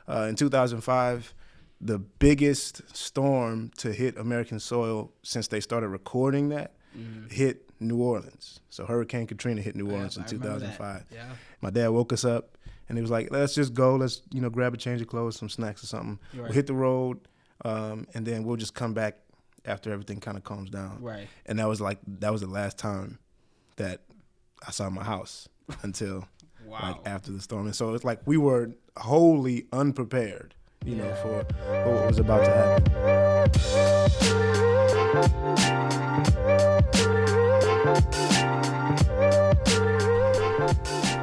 in 2005, the biggest storm to hit American soil since they started recording that hit New Orleans. So Hurricane Katrina hit New Orleans in 2005. Yeah. My dad woke us up and he was like, let's just go. Let's, grab a change of clothes, some snacks or something. Right. We'll hit the road and then we'll just come back after everything kind of calms down. Right. And that was the last time that I saw my house until after the storm. And so it's like we were wholly unprepared, for what was about to happen.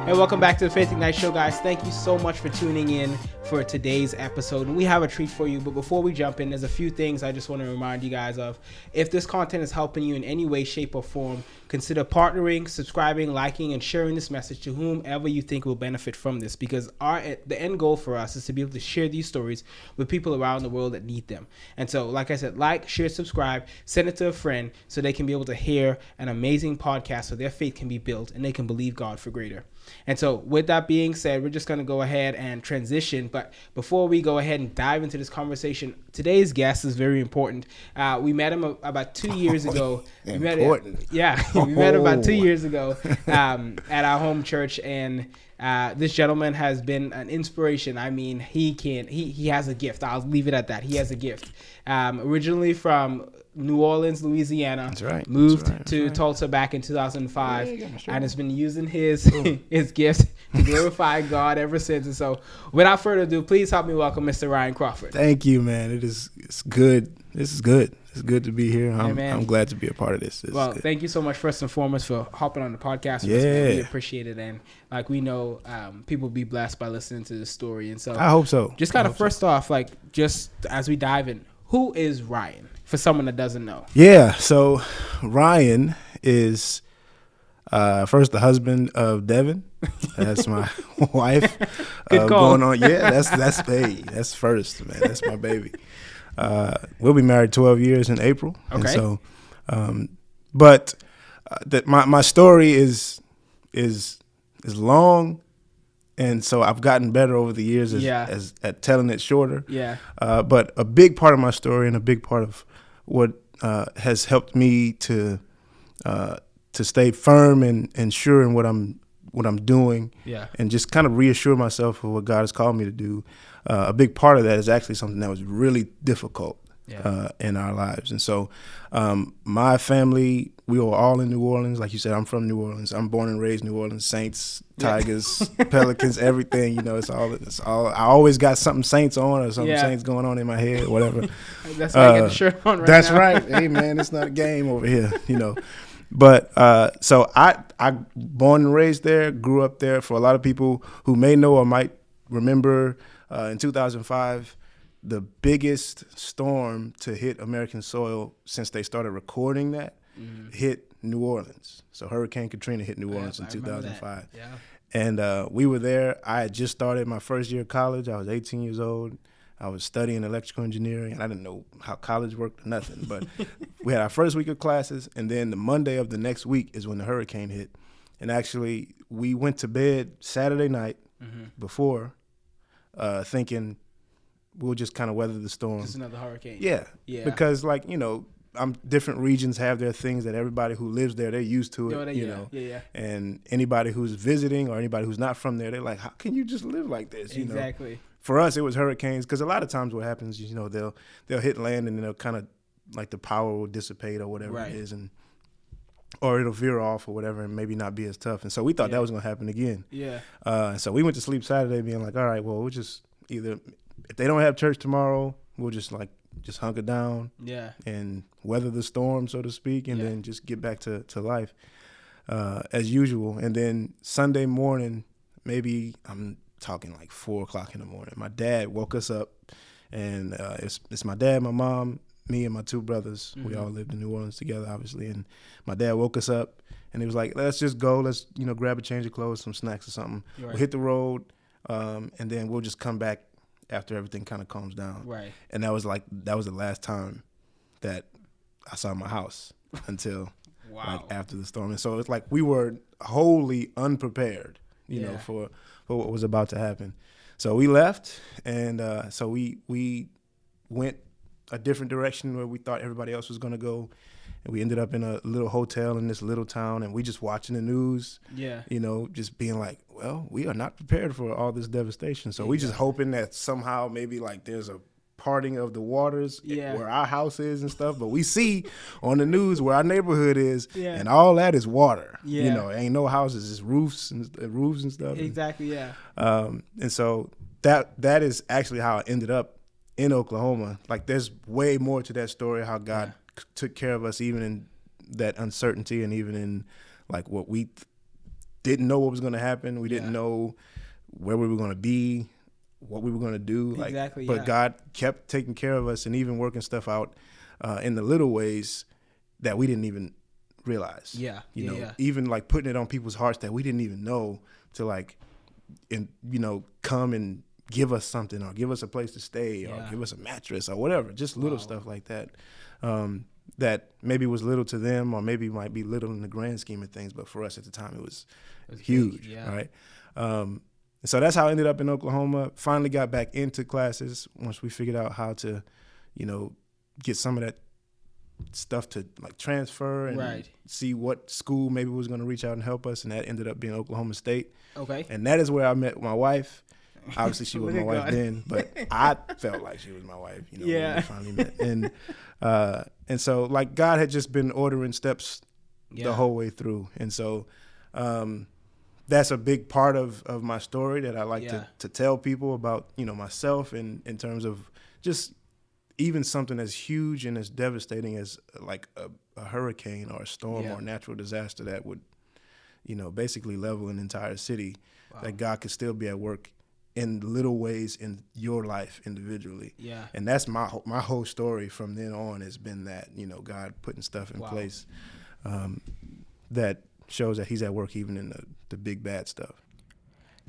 Hey, welcome back to the Faith Ignite Show, guys. Thank you so much for tuning in for today's episode. And we have a treat for you, but before we jump in, there's a few things I just want to remind you guys of. If this content is helping you in any way, shape, or form, consider partnering, subscribing, liking, and sharing this message to whomever you think will benefit from this, because the end goal for us is to be able to share these stories with people around the world that need them. And so, like I said, like, share, subscribe, send it to a friend so they can be able to hear an amazing podcast so their faith can be built and they can believe God for greater. And so with that being said, we're just going to go ahead and transition. But before we go ahead and dive into this conversation, today's guest is very important. We met him about 2 years ago. We met him about 2 years ago at our home church. And this gentleman has been an inspiration. I mean, he has a gift. I'll leave it at that. He has a gift. Originally from New Orleans, Louisiana. That's right. Moved to Tulsa back in 2005, and has been using his gift to glorify God ever since. And so, without further ado, please help me welcome Mr. Ryan Crawford. Thank you, man. It's good. This is good. It's good to be here. I'm glad to be a part of this. Thank you so much, first and foremost, for hopping on the podcast with us, man. We appreciate it. And like we know, people will be blessed by listening to this story. And so I hope so. Just kind of first off, like just as we dive in, who is Ryan for someone that doesn't know? Yeah. So Ryan is first the husband of Devin. That's my wife. Good call. Going on. Yeah, that's first, man. That's my baby. We'll be married 12 years in April. Okay. And so, but my story is long, and so I've gotten better over the years as at telling it shorter. Yeah. But a big part of my story and a big part of what has helped me to stay firm and sure in what I'm doing. Yeah. And just kind of reassure myself of what God has called me to do. A big part of that is actually something that was really difficult in our lives. And so my family, we were all in New Orleans. Like you said, I'm from New Orleans. I'm born and raised New Orleans. Saints, Tigers, Pelicans, everything. It's all. I always got something Saints on or something Saints going on in my head, whatever. That's why I got the shirt on right that's now. That's right. Hey, man, it's not a game over here, But so I born and raised there, grew up there. For a lot of people who may know or might remember, in 2005, the biggest storm to hit American soil since they started recording that hit New Orleans. So Hurricane Katrina hit New Orleans in 2005. Yeah. And we were there. I had just started my first year of college. I was 18 years old. I was studying electrical engineering, and I didn't know how college worked or nothing. But we had our first week of classes, and then the Monday of the next week is when the hurricane hit. And actually, we went to bed Saturday night before, thinking we'll just kind of weather the storm. Just another hurricane. Yeah. Because, different regions have their things that everybody who lives there, they're used to it, Yeah. And anybody who's visiting or anybody who's not from there, they're like, how can you just live like this? Exactly. For us, it was hurricanes, because a lot of times what happens is, they'll hit land and then they'll kind of, like, the power will dissipate or whatever it is, or it'll veer off or whatever and maybe not be as tough. And so we thought that was going to happen again. Yeah. So we went to sleep Saturday being like, all right, well, we'll just either, if they don't have church tomorrow, we'll just hunker down and weather the storm, so to speak, and then just get back to life as usual. And then Sunday morning, maybe I'm talking like 4:00 in the morning, my dad woke us up, and it's my dad, my mom, me, and my two brothers. We all lived in New Orleans together, obviously. And my dad woke us up, and he was like, let's just go. Let's, grab a change of clothes, some snacks or something. Right. We'll hit the road, and then we'll just come back after everything kind of calms down. Right. And that was the last time that I saw my house until after the storm. And so it's like we were wholly unprepared, for what was about to happen. So we left, and so we went a different direction where we thought everybody else was going to go. And we ended up in a little hotel in this little town, and we just watching the news, just being like, well, we are not prepared for all this devastation. So we just hoping that somehow maybe like there's a parting of the waters where our house is and stuff. But we see on the news where our neighborhood is, and all that is water. Ain't no houses, it's roofs and stuff. Exactly, yeah. And so that is actually how I ended up in Oklahoma. Like there's way more to that story, how God took care of us even in that uncertainty, and even in like what we didn't know what was going to happen. We didn't know where we were going to be, what we were going to do. But God kept taking care of us and even working stuff out in the little ways that we didn't even realize. Even like putting it on people's hearts that we didn't even know to like, come and give us something, or give us a place to stay, or give us a mattress or whatever, just little stuff like that. That maybe was little to them, or maybe might be little in the grand scheme of things, but for us at the time it was huge, right? So that's how I ended up in Oklahoma. Finally got back into classes once we figured out how to, get some of that stuff to like transfer and see what school maybe was going to reach out and help us, and that ended up being Oklahoma State. Okay. And that is where I met my wife. Obviously, she was my wife then, but I felt like she was my wife, when we finally met. And so, like, God had just been ordering steps the whole way through. And so that's a big part of my story that I like to tell people about, myself, and in terms of just even something as huge and as devastating as like a hurricane or a storm or a natural disaster that would, basically level an entire city, that God could still be at work in little ways in your life individually. And that's my whole story from then on has been that, God putting stuff in place that shows that he's at work even in the big bad stuff.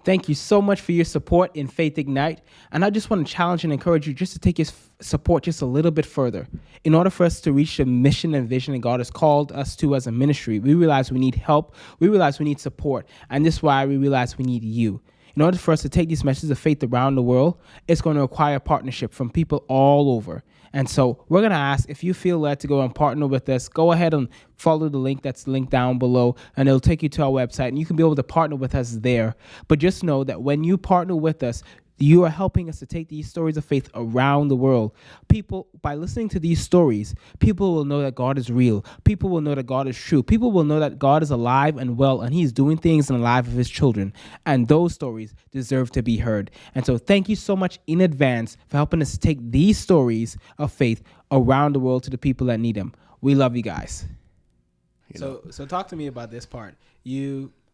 Thank you so much for your support in Faith Ignite. And I just want to challenge and encourage you just to take your support just a little bit further. In order for us to reach the mission and vision that God has called us to as a ministry, we realize we need help. We realize we need support. And this is why we realize we need you. In order for us to take these messages of faith around the world, it's going to require partnership from people all over. And so we're going to ask, if you feel led to go and partner with us, go ahead and follow the link that's linked down below, and it'll take you to our website, and you can be able to partner with us there. But just know that when you partner with us, you are helping us to take these stories of faith around the world. People, by listening to these stories, people will know that God is real. People will know that God is true. People will know that God is alive and well, and he's doing things in the life of his children. And those stories deserve to be heard. And so thank you so much in advance for helping us to take these stories of faith around the world to the people that need them. We love you guys. So talk to me about this part.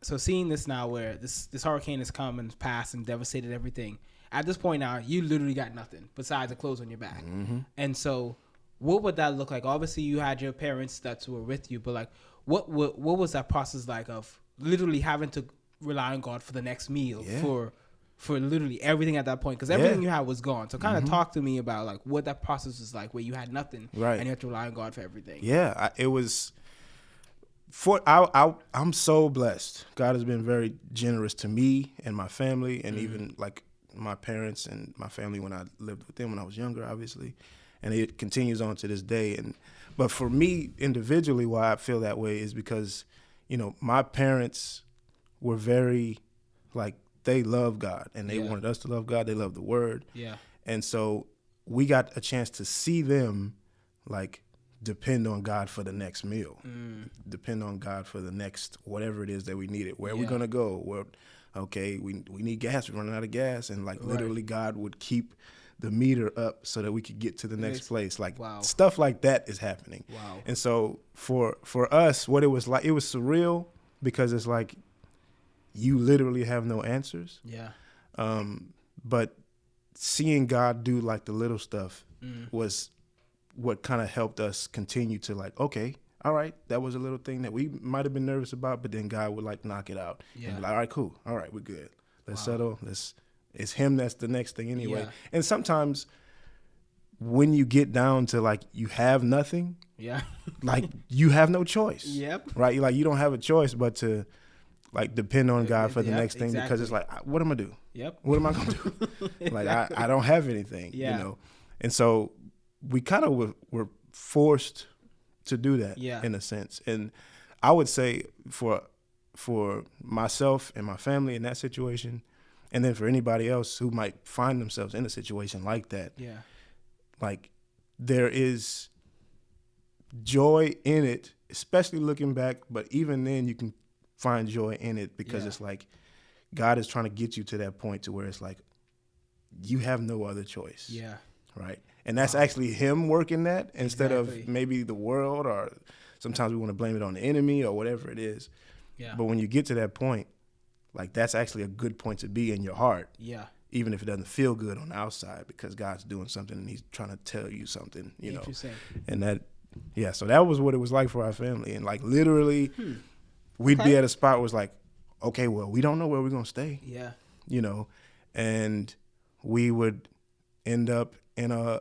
So seeing this now where this hurricane has come and passed and devastated everything, at this point now, you literally got nothing besides the clothes on your back. Mm-hmm. And so what would that look like? Obviously, you had your parents that were with you, but like, what was that process like of literally having to rely on God for the next meal, for literally everything at that point? Because everything you had was gone. So kind of talk to me about like what that process was like where you had nothing and you had to rely on God for everything. Yeah, it was... I'm so blessed. God has been very generous to me and my family, and even like my parents and my family when I lived with them when I was younger, obviously, and it continues on to this day. But for me individually, why I feel that way is because, my parents were very like, they love God, and they wanted us to love God. They love the Word. Yeah. And so we got a chance to see them like depend on God for the next meal, depend on God for the next whatever it is that we needed. Where are we gonna go? Well, okay, we need gas. We're running out of gas, and like literally, God would keep the meter up so that we could get to the next place. Like stuff like that is happening. Wow. And so for us, what it was like, it was surreal because it's like you literally have no answers. Yeah. But seeing God do like the little stuff was what kind of helped us continue to like, okay, all right, that was a little thing that we might have been nervous about, but then God would like knock it out. Yeah. And be like, all right, cool. All right, we're good. Let's settle. It's him that's the next thing anyway. Yeah. And sometimes when you get down to like you have nothing, like you have no choice. Yep. Right? Like you don't have a choice but to like depend on God for the next thing, because it's like, what am I gonna do? Yep. What am I gonna do? Like I don't have anything, you know. And so we kind of were forced to do that in a sense. And I would say for myself and my family in that situation, and then for anybody else who might find themselves in a situation like that, like there is joy in it, especially looking back. But even then, you can find joy in it, because it's like God is trying to get you to that point to where it's like you have no other choice. Yeah. Right. And that's actually him working that instead of maybe the world, or sometimes we want to blame it on the enemy or whatever it is. Yeah. But when you get to that point, like that's actually a good point to be in your heart. Yeah. Even if it doesn't feel good on the outside, because God's doing something and he's trying to tell you something, you know. And that, so that was what it was like for our family. And like literally we'd be at a spot where it's like, okay, well, we don't know where we're going to stay. Yeah. You know, and we would end up in a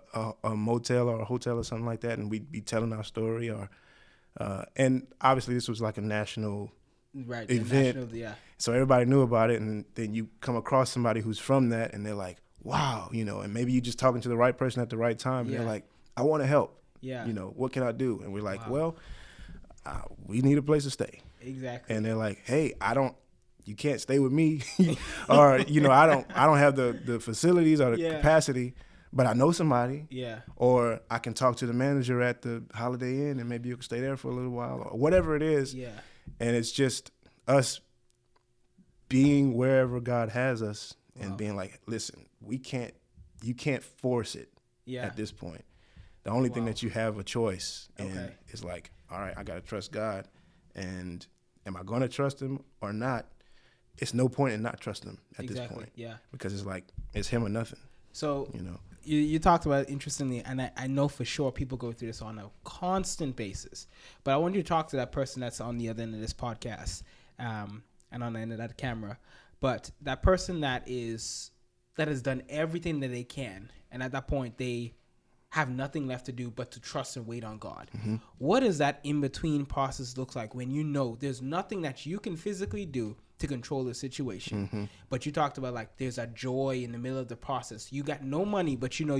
motel or a hotel or something like that, and we'd be telling our story, or and obviously this was like a national event, so everybody knew about it. And then you come across somebody who's from that, and they're like, wow, you know, and maybe you're just talking to the right person at the right time, and they're like, I want to help, you know, what can I do? And we're like, well, we need a place to stay. Exactly. And they're like, hey, you can't stay with me, or you know, I don't have the facilities or the capacity, but I know somebody. Yeah. Or I can talk to the manager at the Holiday Inn, and maybe you can stay there for a little while, or whatever it is. Yeah. And it's just us being wherever God has us, and being like, listen, you can't force it at this point. The only thing that you have a choice in is like, all right, I got to trust God, and am I going to trust him or not? It's no point in not trusting him at this point. Yeah. Because it's like, it's him or nothing. So, you know, you talked about it interestingly, and I know for sure people go through this on a constant basis, but I want you to talk to that person that's on the other end of this podcast, and on the end of that camera, but that person that has done everything that they can, and at that point they have nothing left to do but to trust and wait on God. Mm-hmm. What does that in-between process look like when you know there's nothing that you can physically do to control the situation? Mm-hmm. But you talked about like there's a joy in the middle of the process. You got no money, but you know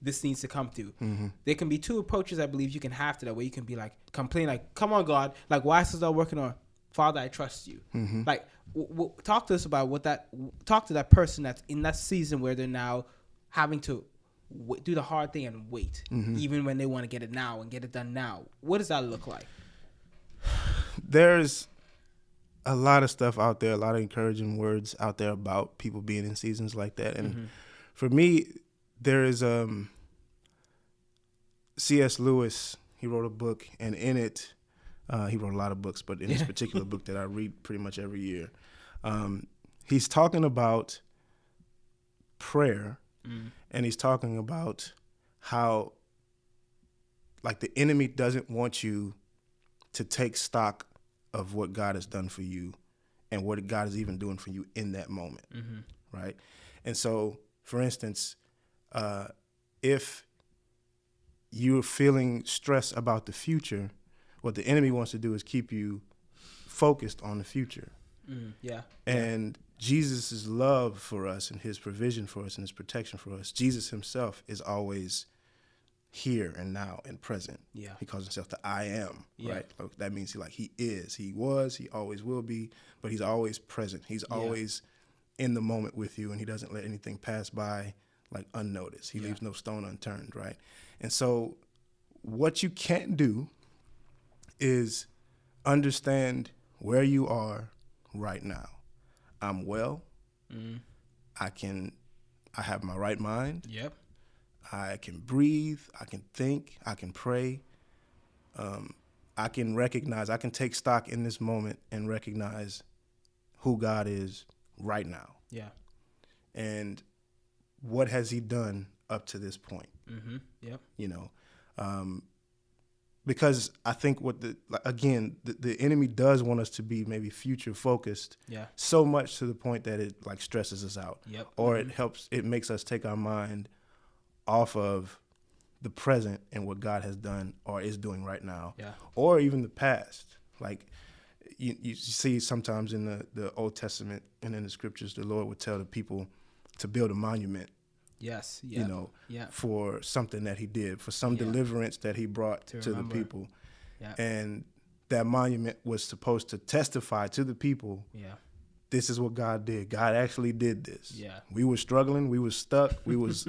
this needs to come through. Mm-hmm. There can be two approaches I believe you can have to that, where you can be like, complain like, come on God, like why is this not working? Or Father, I trust you. Mm-hmm. Like talk to us about talk to that person that's in that season where they're now having to do the hard thing and wait, even when they want to get it now and get it done now. What does that look like? There's a lot of stuff out there, a lot of encouraging words out there about people being in seasons like that. And for me, there is C.S. Lewis. He wrote a book, and in it, he wrote a lot of books, but in this particular book that I read pretty much every year, he's talking about prayer. And he's talking about how, like, the enemy doesn't want you to take stock of what God has done for you and what God is even doing for you in that moment, right? And so, for instance, if you're feeling stress about the future, what the enemy wants to do is keep you focused on the future. And Jesus' love for us and his provision for us and his protection for us, Jesus himself is always here and now and present. Yeah. He calls himself the I am, right? So that means he is, he was, he always will be, but he's always present. He's always in the moment with you, and he doesn't let anything pass by like unnoticed. He leaves no stone unturned, right? And so what you can't do is understand where you are right now. I'm well. I have my right mind. Yep. I can breathe. I can think. I can pray. I can recognize. I can take stock in this moment and recognize who God is right now. Yeah. And what has he done up to this point? Yep. You know, because I think the enemy does want us to be maybe future focused, so much to the point that it like stresses us out, or it makes us take our mind off of the present and what God has done or is doing right now, or even the past. Like you see sometimes in the Old Testament and in the scriptures, the Lord would tell the people to build a monument. Yes. Yep. You know, for something that he did, for some deliverance that he brought to the people. Yeah. And that monument was supposed to testify to the people. Yeah. This is what God did. God actually did this. Yeah. We were struggling. We were stuck. We was,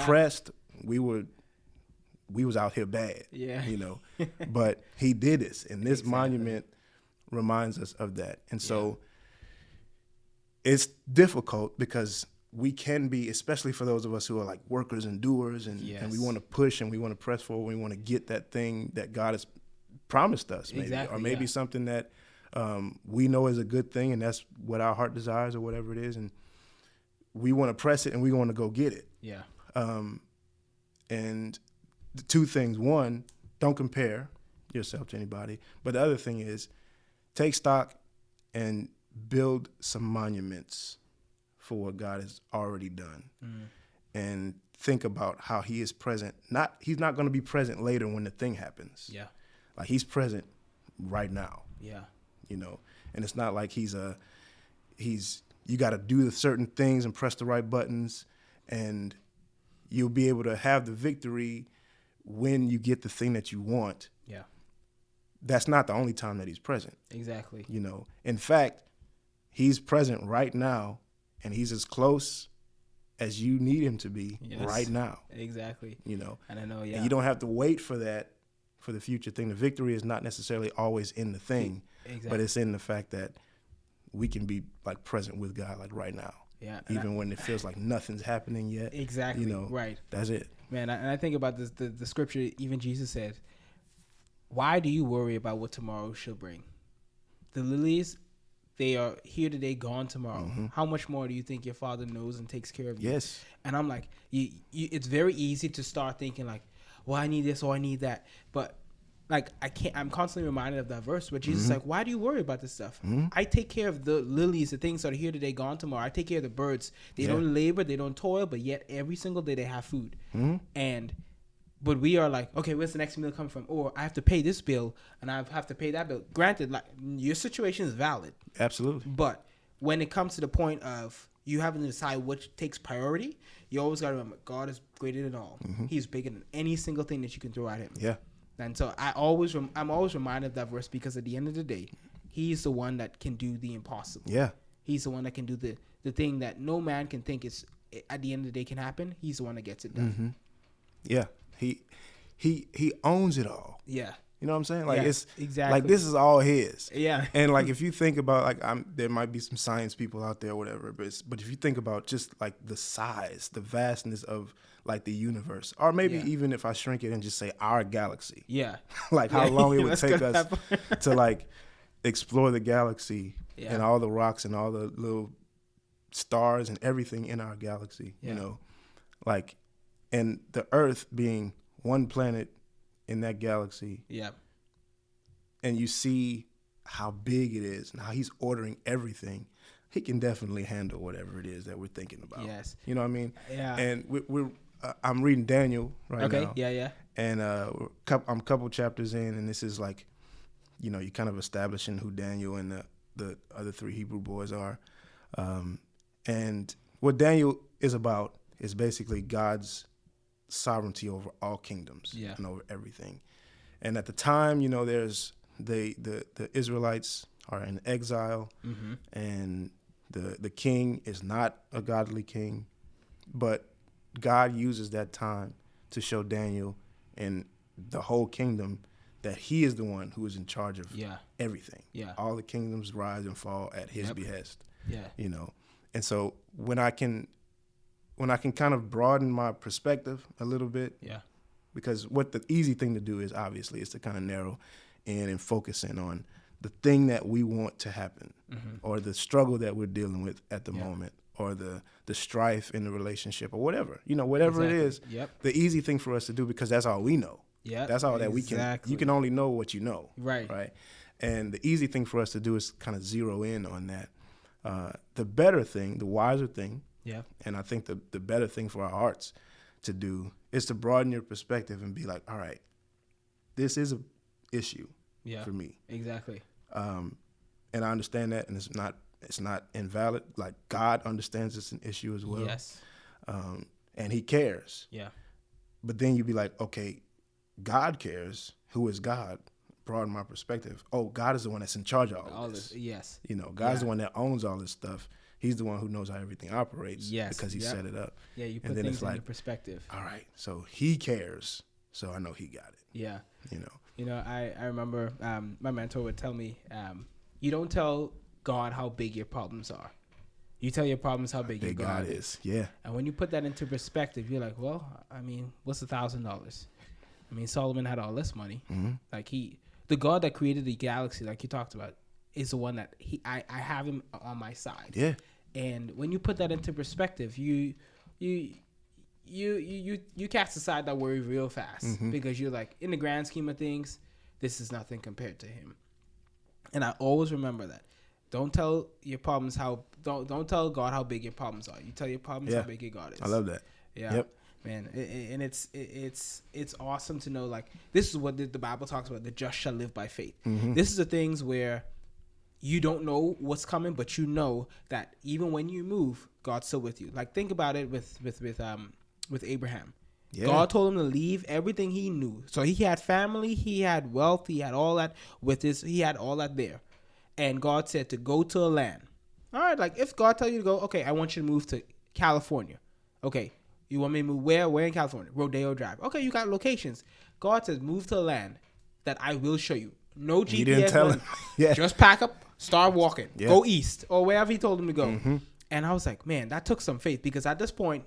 pressed. We was out here bad. Yeah. But he did this. And this monument reminds us of that. And so it's difficult because we can be, especially for those of us who are like workers and doers and we want to push and we want to press forward. We want to get that thing that God has promised us, maybe, or maybe something that we know is a good thing, and that's what our heart desires or whatever it is, and we want to press it and we want to go get it. Yeah. And the two things: one, don't compare yourself to anybody, but the other thing is take stock and build some monuments for what God has already done, and think about how he is present. He's not going to be present later when the thing happens. Yeah. Like he's present right now. Yeah. And it's not like you got to do the certain things and press the right buttons and you'll be able to have the victory when you get the thing that you want. Yeah. That's not the only time that he's present. Exactly. In fact, he's present right now and he's as close as you need him to be right now. Exactly. And I know, and you don't have to wait for that, for the future thing. The victory is not necessarily always in the thing, but it's in the fact that we can be like present with God like right now. Yeah. Even when it feels like nothing's happening yet. Exactly. Right. That's it. Man, and I think about this, the scripture, even Jesus said, why do you worry about what tomorrow shall bring? The lilies, they are here today, gone tomorrow. Mm-hmm. How much more do you think your Father knows and takes care of you? Yes. And I'm like, it's very easy to start thinking like, well, I need this or I need that. But like, I'm constantly reminded of that verse where Jesus is like, why do you worry about this stuff? I take care of the lilies, the things that are here today, gone tomorrow. I take care of the birds. They don't labor, they don't toil, but yet every single day they have food. But we are like, okay, where's the next meal coming from? Or I have to pay this bill and I have to pay that bill. Granted, like your situation is valid. Absolutely. But when it comes to the point of you having to decide which takes priority, you always got to remember God is greater than all. He's bigger than any single thing that you can throw at him. Yeah. And so I'm always reminded of that verse because at the end of the day, he's the one that can do the impossible. Yeah. He's the one that can do the thing that no man can think is at the end of the day can happen. He's the one that gets it done. Yeah. He owns it all. Yeah. You know what I'm saying? Like it's exactly like this is all his. Yeah. And like if you think about like there might be some science people out there or whatever, but if you think about just like the size, the vastness of like the universe, or maybe even if I shrink it and just say our galaxy. Yeah. Like how long it would take us to like explore the galaxy and all the rocks and all the little stars and everything in our galaxy, like, and the Earth being one planet in that galaxy. Yeah. And you see how big it is and how he's ordering everything. He can definitely handle whatever it is that we're thinking about. Yes. You know what I mean? Yeah. And I'm reading Daniel right now. Okay. Yeah. Yeah. And I'm a couple chapters in, and this is like, you're kind of establishing who Daniel and the other three Hebrew boys are. And what Daniel is about is basically God's sovereignty over all kingdoms and over everything. And at the time, there's the Israelites are in exile, and the king is not a godly king, but God uses that time to show Daniel and the whole kingdom that he is the one who is in charge of everything. Yeah. All the kingdoms rise and fall at his behest. Yeah. And so when I can kind of broaden my perspective a little bit, because what the easy thing to do is obviously is to kind of narrow in and focus in on the thing that we want to happen, or the struggle that we're dealing with at the moment, or the strife in the relationship, or whatever, whatever it is. The easy thing for us to do, because that's all we know. Yeah, that's all that we can. You can only know what you know. Right. Right. And the easy thing for us to do is kind of zero in on that. The better thing, the wiser thing, and I think the better thing for our hearts to do is to broaden your perspective and be like, all right, this is an issue for me. Exactly. And I understand that, and it's not invalid. Like, God understands it's an issue as well. Yes. And he cares. Yeah. But then you'd be like, okay, God cares. Who is God? Broaden my perspective. Oh, God is the one that's in charge of all this. Yes. You know, God's the one that owns all this stuff. He's the one who knows how everything operates. Yes. Because he set it up. Yeah, you put things into perspective. All right, so he cares. So I know he got it. Yeah. You know, I remember my mentor would tell me, you don't tell God how big your problems are. You tell your problems how big your God is. Yeah. And when you put that into perspective, you're like, well, I mean, what's $1,000? I mean, Solomon had all this money. Mm-hmm. Like the God that created the galaxy, like you talked about, is the one that I have him on my side. Yeah. And when you put that into perspective, you cast aside that worry real fast, because you're like, in the grand scheme of things, this is nothing compared to him. And I always remember that. Don't tell your problems don't tell God how big your problems are. You tell your problems how big your God is. I love that. Yeah. Yep. Man, and it's awesome to know, like, this is what the Bible talks about: the just shall live by faith. This is the things where you don't know what's coming, but you know that even when you move, God's still with you. Like, think about it with Abraham. Yeah. God told him to leave everything he knew. So he had family, he had wealth, he had all that he had all that there. And God said to go to a land. All right, like, if God tells you to go, okay, I want you to move to California. Okay, you want me to move where? Where in California? Rodeo Drive. Okay, you got locations. God says move to a land that I will show you. No GPS. You didn't tell him. Yeah. Just pack up, start walking. Yeah. Go east or wherever he told him to go. And I was like, man, that took some faith, because at this point,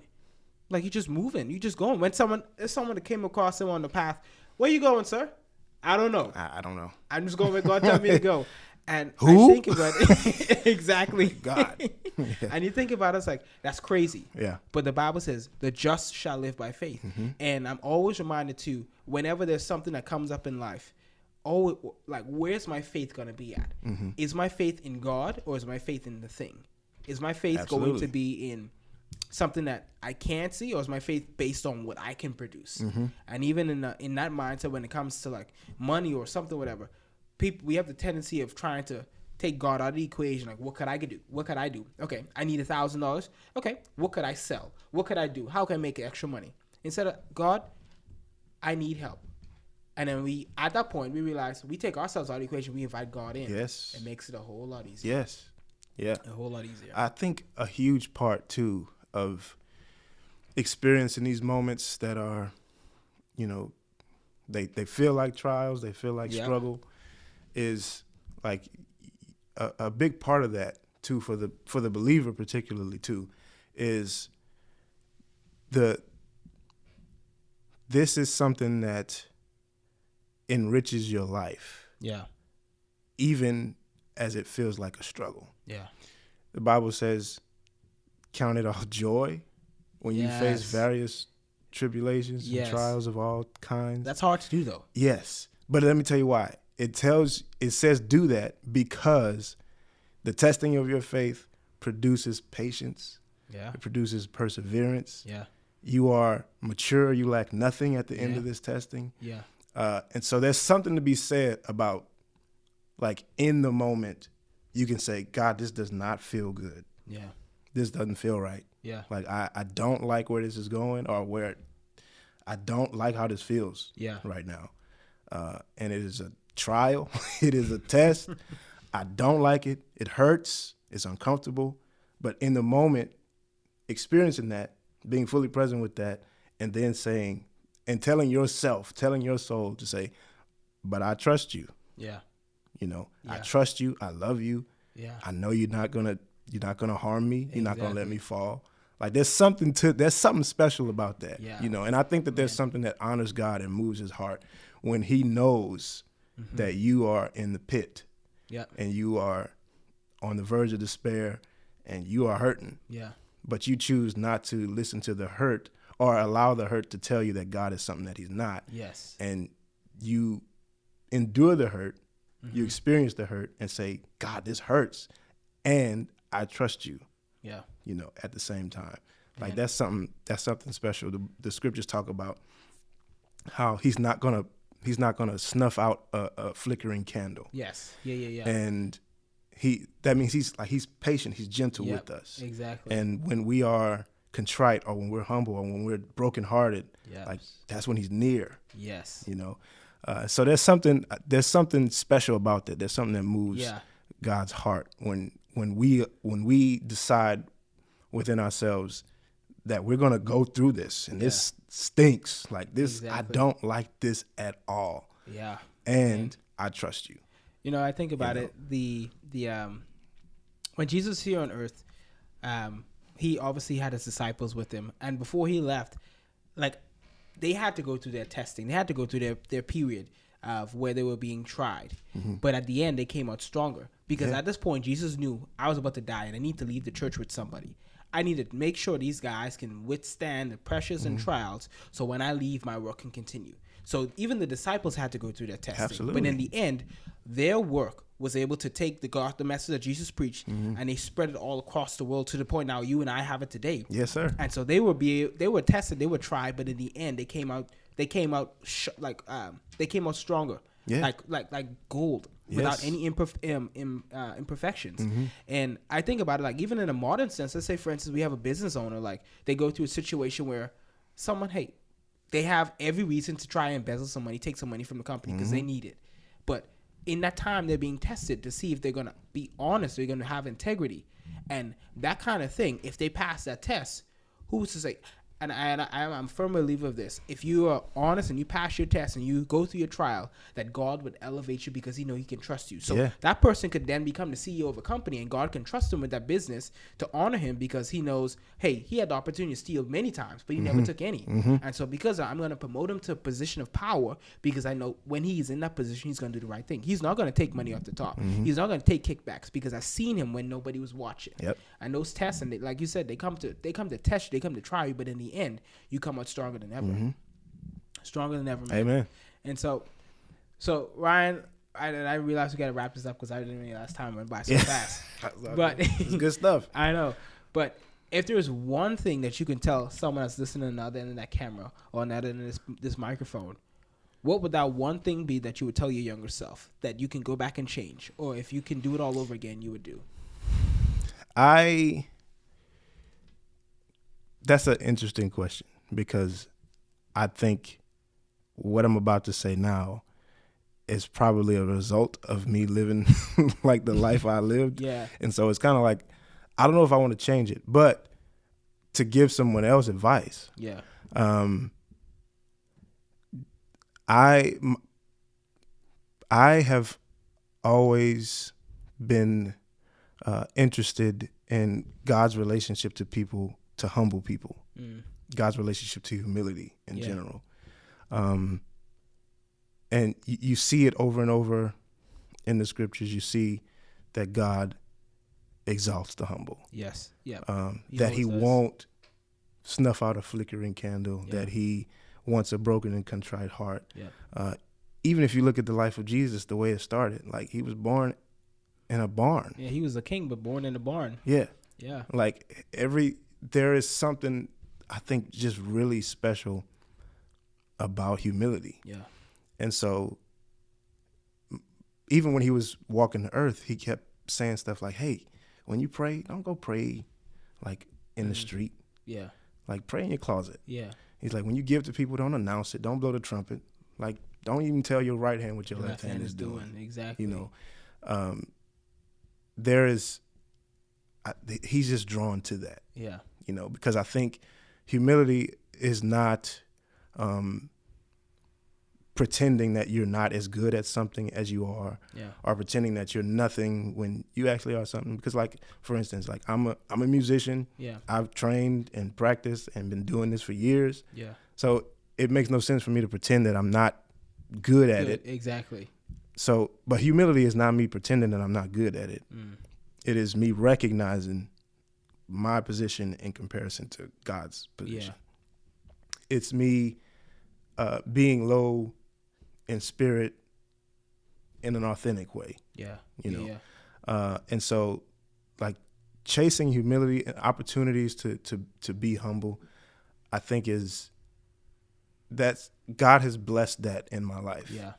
like, you're just moving. You just going. When if someone that came across him on the path, where you going, sir? I don't know. I don't know. I'm just going where God tell me to go. And who? I think about it. Exactly. God. Yeah. And you think about it, it's like, that's crazy. Yeah. But the Bible says the just shall live by faith. And I'm always reminded too, whenever there's something that comes up in life, like, where's my faith going to be at? Is my faith in God, or is my faith in the thing? Is my faith going to be in something that I can't see, or is my faith based on what I can produce? And even in that mindset, when it comes to, like, money or something, whatever, we have the tendency of trying to take God out of the equation. Like, what could I do? What could I do? Okay, I need $1,000. Okay, what could I sell? What could I do? How can I make extra money? Instead of, God, I need help. And then at that point, we realize we take ourselves out of the equation. We invite God in. Yes. It makes it a whole lot easier. Yes. Yeah. A whole lot easier. I think a huge part too of experiencing these moments that are, they feel like trials, they feel like struggle, is like a big part of that too, for the believer particularly too, is this is something that enriches your life. Yeah. Even as it feels like a struggle. Yeah. The Bible says, count it all joy when you face various tribulations and trials of all kinds. That's hard to do, though. Yes. But let me tell you why. It says do that because the testing of your faith produces patience. Yeah. It produces perseverance. Yeah. You are mature. You lack nothing at the end of this testing. Yeah. And so there's something to be said about, like, in the moment, you can say, God, this does not feel good. Yeah. This doesn't feel right. Yeah. Like, I don't like where this is going, or I don't like how this feels right now. And it is a trial. It is a test. I don't like it. It hurts. It's uncomfortable. But in the moment, experiencing that, being fully present with that, and then saying, and telling your soul to say, but I trust you. Yeah. I trust you. I love you. Yeah. I know you're not gonna harm me. You're not gonna let me fall. Like, there's something special about that. Yeah. And I think that there's something that honors God and moves his heart when he knows that you are in the pit. Yeah. And you are on the verge of despair and you are hurting. Yeah. But you choose not to listen to the hurt or allow the hurt to tell you that God is something that he's not. Yes. And you endure the hurt, you experience the hurt and say, God, this hurts. And I trust you. Yeah. At the same time. Like, that's something special. The scriptures talk about how he's not going to He's not gonna snuff out a flickering candle. Yes. Yeah. And that means he's patient. He's gentle with us. Exactly. And when we are contrite, or when we're humble, or when we're brokenhearted, like that's when he's near. Yes. You know. So there's something special about that. There's something that moves God's heart when we decide within ourselves that we're gonna go through this, and this stinks. Like this, I don't like this at all. Yeah. And I trust you. You know, I think about it. The when Jesus was here on earth, he obviously had his disciples with him, and before he left, like, they had to go through their testing. They had to go through their period of where they were being tried. Mm-hmm. But at the end, they came out stronger. Because at this point, Jesus knew I was about to die and I need to leave the church with somebody. I need to make sure these guys can withstand the pressures and trials, so when I leave, my work can continue. So even the disciples had to go through their testing. Absolutely. But in the end, their work was able to take the message that Jesus preached, and they spread it all across the world to the point now you and I have it today. Yes, sir. And so they were tested, they were tried, but in the end they came out stronger. Yeah. Like gold, without any imperfections. Mm-hmm. And I think about it, like, even in a modern sense, let's say for instance we have a business owner, like, they go through a situation where someone, they have every reason to try and embezzle some money, take some money from the company because they need it. But in that time, they're being tested to see if they're going to be honest, they're going to have integrity. And that kind of thing, if they pass that test, who's to say? And I'm a firm believer of this. If you are honest and you pass your test and you go through your trial, that God would elevate you because he knows he can trust you. So that person could then become the CEO of a company, and God can trust him with that business to honor him because he knows, hey, he had the opportunity to steal many times, but he never took any. And so because I'm going to promote him to a position of power, because I know when he's in that position, he's going to do the right thing. He's not going to take money off the top. He's not going to take kickbacks because I've seen him when nobody was watching. And those tests, and like you said, they come to test you, they come to try you, but in the end, you come out stronger than ever. Stronger than ever, man. Amen. And so Ryan, I realized we got to wrap this up because I didn't realize time went by so fast. But it's good stuff. I know. But if there's one thing that you can tell someone that's listening on the other end of that camera or on the other end of this microphone, what would that one thing be that you would tell your younger self that you can go back and change? Or if you can do it all over again, you would do? That's an interesting question, because I think what I'm about to say now is probably a result of me living like the life I lived. Yeah. And so it's kind of like, I don't know if I want to change it, but to give someone else advice. Yeah. I have always been interested in God's relationship to people, to humble people, God's relationship to humility in general. And you see it over and over in the scriptures. You see that God exalts the humble. Yes. Yeah. That he won't snuff out a flickering candle, that he wants a broken and contrite heart. Yeah. Even if you look at the life of Jesus, the way it started, like, he was born in a barn. Yeah, he was a king, but born in a barn. Yeah. Yeah. Like, there is something, I think, just really special about humility. Yeah. And so even when he was walking the earth, he kept saying stuff like, hey, when you pray, don't go pray like in the street. Yeah. Like, pray in your closet. Yeah. He's like, when you give to people, don't announce it. Don't blow the trumpet. Like, don't even tell your right hand what your left hand is doing. Exactly. You know, he's just drawn to that. Yeah. You know, because I think humility is not pretending that you're not as good at something as you are, or pretending that you're nothing when you actually are something. Because, like, for instance, like, I'm a musician. Yeah. I've trained and practiced and been doing this for years. Yeah. So it makes no sense for me to pretend that I'm not good at it. Exactly. So, but humility is not me pretending that I'm not good at it. It is me recognizing my position in comparison to God's position. Yeah. It's me being low in spirit in an authentic way. Yeah. You know? Yeah. And so, like, chasing humility and opportunities to be humble, I think that's God has blessed that in my life. Yeah.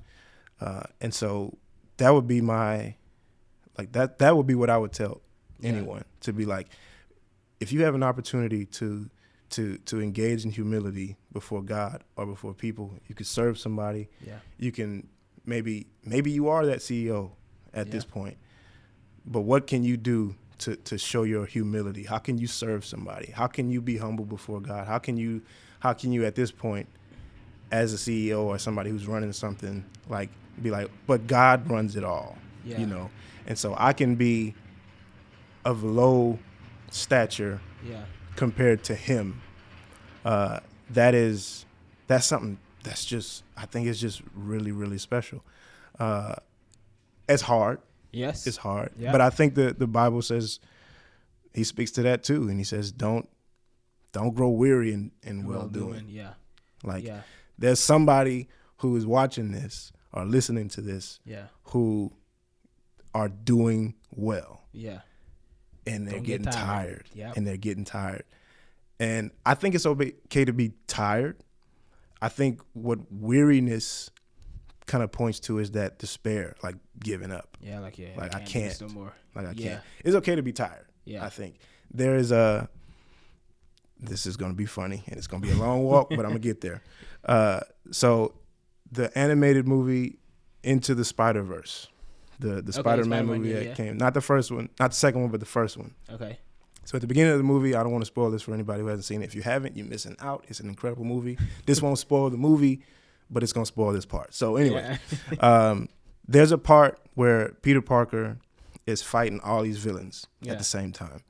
And so that would be my, like that would be what I would tell anyone, to be like, if you have an opportunity to engage in humility before God or before people, you could serve somebody. Yeah. You can maybe you are that CEO at this point, but what can you do to show your humility? How can you serve somebody? How can you be humble before God? How can you at this point, as a CEO or somebody who's running something, like be like, but God runs it all, you know? And so I can be of low stature compared to him. That's something that's just, I think it's just really, really special. It's hard. Yes. It's hard. Yeah. But I think the Bible says, he speaks to that too. And he says, don't grow weary in well-doing. Yeah. Like there's somebody who is watching this or listening to this who are doing well. Yeah. And they're getting tired. Yeah. And they're getting tired. And I think it's okay to be tired. I think what weariness kind of points to is that despair, like giving up. Yeah, like I can't. No more. Like I can't. It's okay to be tired. Yeah. I think there is this is going to be funny and it's going to be a long walk, but I'm going to get there. So the animated movie Into the Spider-Verse, the Spider-Man movie that came, not the first one, not the second one, but the first one. Okay. So at the beginning of the movie, I don't want to spoil this for anybody who hasn't seen it. If you haven't, you're missing out. It's an incredible movie. This won't spoil the movie, but it's going to spoil this part. So anyway, there's a part where Peter Parker is fighting all these villains at the same time.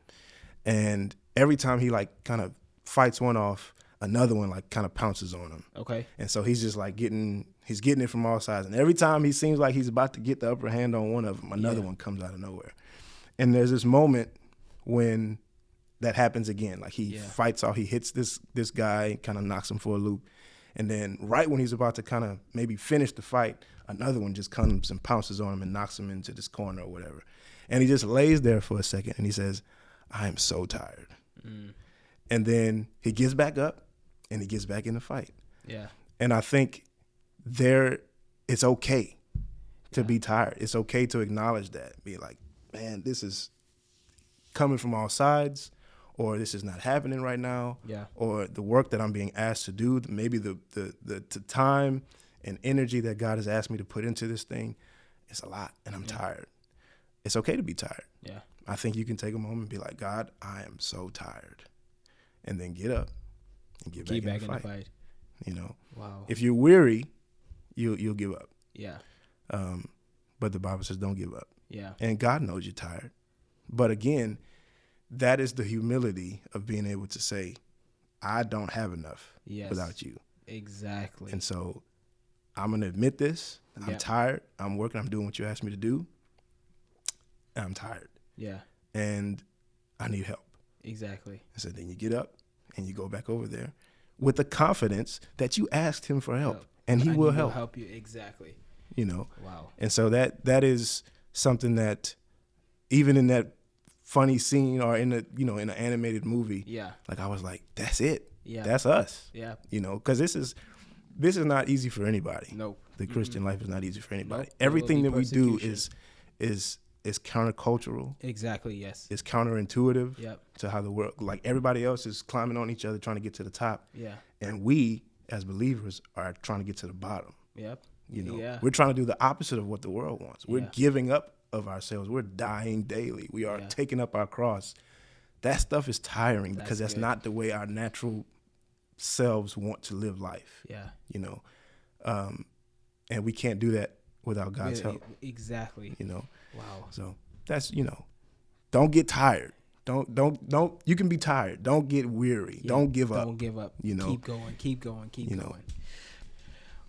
And every time he like kind of fights one off, another one like kind of pounces on him. Okay. And so he's just like getting it from all sides. And every time he seems like he's about to get the upper hand on one of them, another one comes out of nowhere. And there's this moment when that happens again. Like he fights off, he hits this guy, kind of knocks him for a loop. And then right when he's about to kind of maybe finish the fight, another one just comes and pounces on him and knocks him into this corner or whatever. And he just lays there for a second and he says, I am so tired. Mm. And then he gets back up and he gets back in the fight. Yeah. And I think it's okay to be tired. It's okay to acknowledge that. Be like, man, this is coming from all sides, or this is not happening right now. Yeah. Or the work that I'm being asked to do, maybe the time and energy that God has asked me to put into this thing, it's a lot and I'm tired. It's okay to be tired. Yeah. I think you can take a moment and be like, God, I am so tired. And then get up and get back in the fight. You know, wow. If you're weary, you'll give up. Yeah. But the Bible says don't give up. Yeah. And God knows you're tired. But again, that is the humility of being able to say, I don't have enough without you. Exactly. And so I'm going to admit this. I'm tired. I'm working. I'm doing what you asked me to do. And I'm tired. Yeah. And I need help. Exactly. And so then you get up and you go back over there with the confidence that you asked him for help. And he will help. Help you. Exactly. You know. Wow. And so that is something that even in that funny scene or in an animated movie, like I was like, that's it. Yeah. That's us. Yeah. You know, because this is not easy for anybody. Nope. The Christian life is not easy for anybody. Nope. Everything that we do is countercultural. Exactly, yes. It's counterintuitive to how the world, like everybody else is climbing on each other trying to get to the top. Yeah. And we as believers are trying to get to the bottom. Yep. You know, we're trying to do the opposite of what the world wants. We're giving up of ourselves. We're dying daily. We are taking up our cross. That stuff is tiring because that's not the way our natural selves want to live life. Yeah. You know, and we can't do that without God's help. Exactly. You know. Wow. So that's, don't get tired. Don't. You can be tired. Don't get weary. Don't give up. Don't give up. You know. Keep going.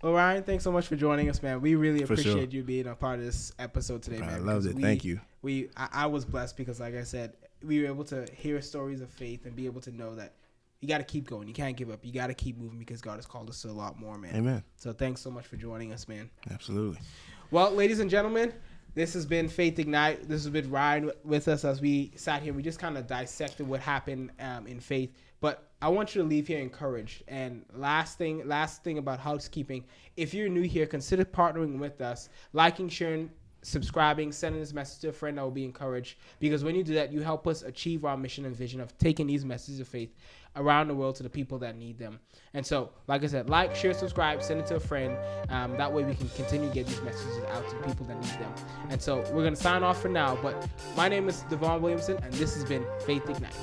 Well, Ryan, thanks so much for joining us, man. We really appreciate you being a part of this episode today, man. I loved it. Thank you. I was blessed because, like I said, we were able to hear stories of faith and be able to know that you got to keep going. You can't give up. You got to keep moving because God has called us to a lot more, man. Amen. So thanks so much for joining us, man. Absolutely. Well, ladies and gentlemen, This has been Faith Ignite. This has been Ryan with us as we sat here. We just kind of dissected what happened in Faith. But I want you to leave here encouraged. And last thing about housekeeping. If you're new here, consider partnering with us, liking, sharing, subscribing, sending this message to a friend that will be encouraged. Because when you do that, you help us achieve our mission and vision of taking these messages of faith around the world to the people that need them. And so, like I said, like, share, subscribe, send it to a friend. That way we can continue to get these messages out to the people that need them. And so we're going to sign off for now. But my name is Devon Williamson, and this has been Faith Ignite.